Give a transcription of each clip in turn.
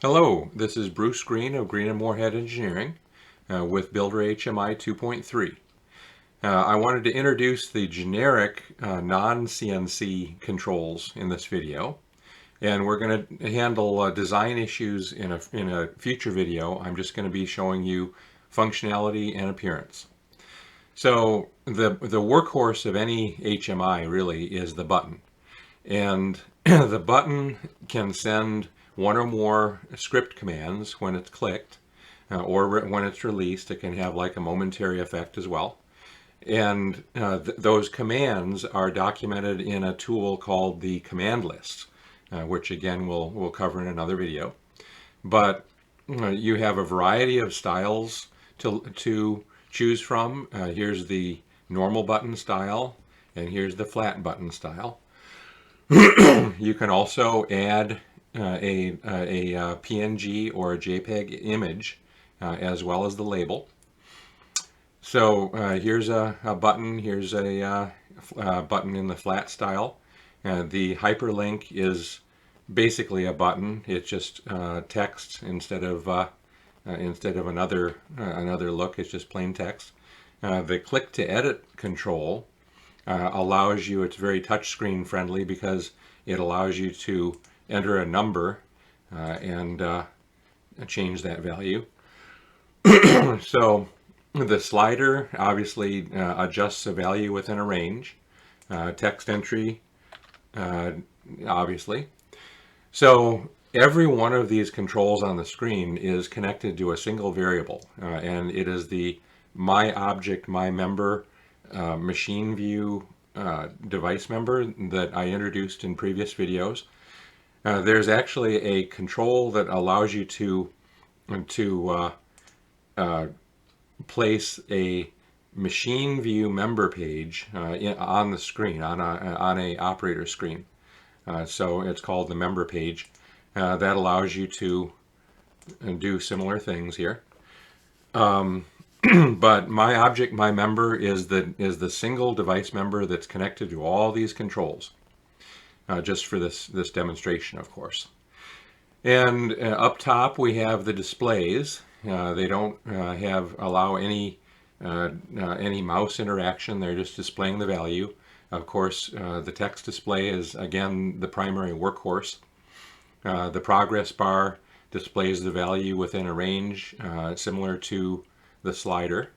Hello, this is Bruce Green of Green & Moorhead Engineering with BuilderHMI 2.3. I wanted to introduce the generic non-CNC controls in this video, and we're going to handle design issues in a future video. I'm just going to be showing you functionality and appearance. So the workhorse of any HMI really is the button, and the button can send one or more script commands when it's clicked, or when it's released. It can have like a momentary effect as well. And those commands are documented in a tool called the command list, which again we'll cover in another video. But you have a variety of styles to choose from. Here's the normal button style, and here's the flat button style. You can also add a PNG or a JPEG image as well as the label. So here's a button, here's a button in the flat style. The hyperlink is basically a button. It's just text instead of another look. It's just plain text. The click to edit control allows you, it's very touchscreen friendly because it allows you to enter a number and change that value. So the slider obviously adjusts the value within a range. Text entry, obviously. So every one of these controls on the screen is connected to a single variable, and it is the my object, my member machine view device member that I introduced in previous videos. There's actually a control that allows you to place a machine view member page on the screen, on a operator screen. So it's called the member page. That allows you to do similar things here. But my object, my member, is the single device member that's connected to all these controls. Just for this demonstration, of course. And up top we have the displays. They don't allow any mouse interaction. They're just displaying the value. Of course, the text display is again the primary workhorse. The progress bar displays the value within a range, similar to the slider.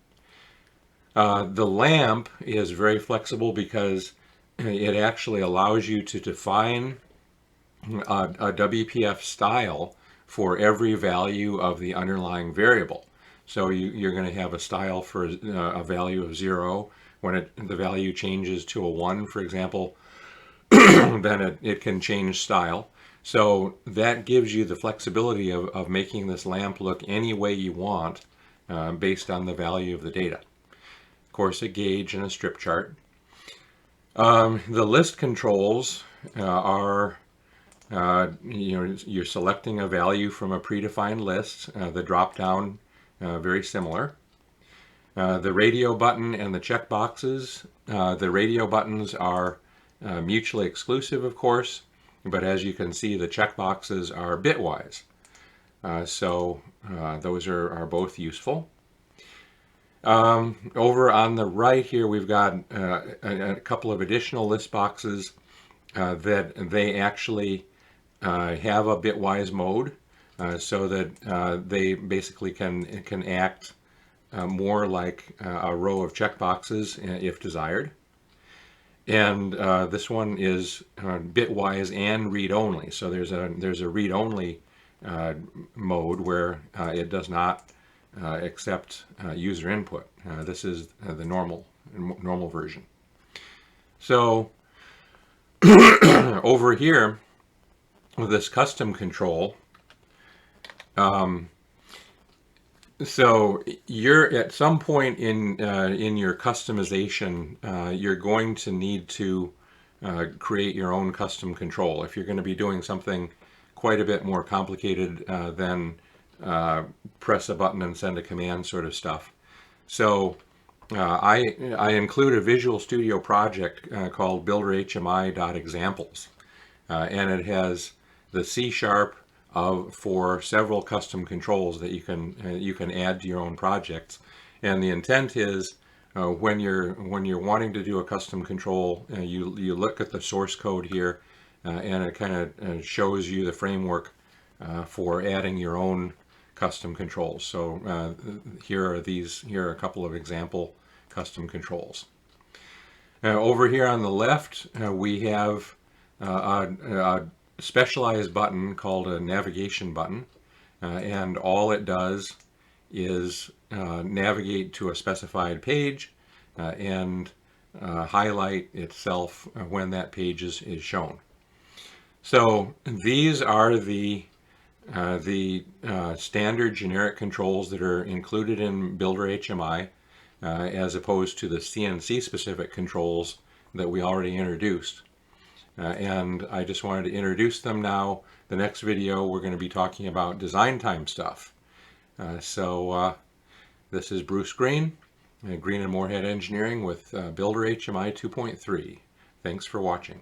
The lamp is very flexible because it actually allows you to define a WPF style for every value of the underlying variable. So you're going to have a style for a value of 0. When the value changes to a 1, for example, then it can change style. So that gives you the flexibility of making this lamp look any way you want based on the value of the data. Of course, a gauge and a strip chart. The list controls are, you're selecting a value from a predefined list. The drop down, very similar. The radio button and the check boxes. The radio buttons are mutually exclusive, of course, but as you can see, the check boxes are bitwise. So those are both useful. Over on the right here, we've got a couple of additional list boxes that they actually have a bitwise mode, so that they basically can act more like a row of checkboxes if desired. And this one is bitwise and read-only. So there's a read-only mode where it does not accept user input. This is the normal version. So over here with this custom control, so you're at some point in your customization, you're going to need to create your own custom control if you're going to be doing something quite a bit more complicated than press a button and send a command sort of stuff. So I include a Visual Studio project called BuilderHMI.examples, and it has the C# for several custom controls that you can add to your own projects. And the intent is when you're wanting to do a custom control, you look at the source code here, and it kind of shows you the framework for adding your own custom controls. So here are a couple of example custom controls. Over here on the left, we have a specialized button called a navigation button, and all it does is navigate to a specified page and highlight itself when that page is shown. So these are the standard generic controls that are included in BuilderHMI, as opposed to the CNC specific controls that we already introduced. And I just wanted to introduce them now. The next video we're going to be talking about design time stuff. This is Bruce Green, Green and Moorhead Engineering with BuilderHMI 2.3. Thanks for watching.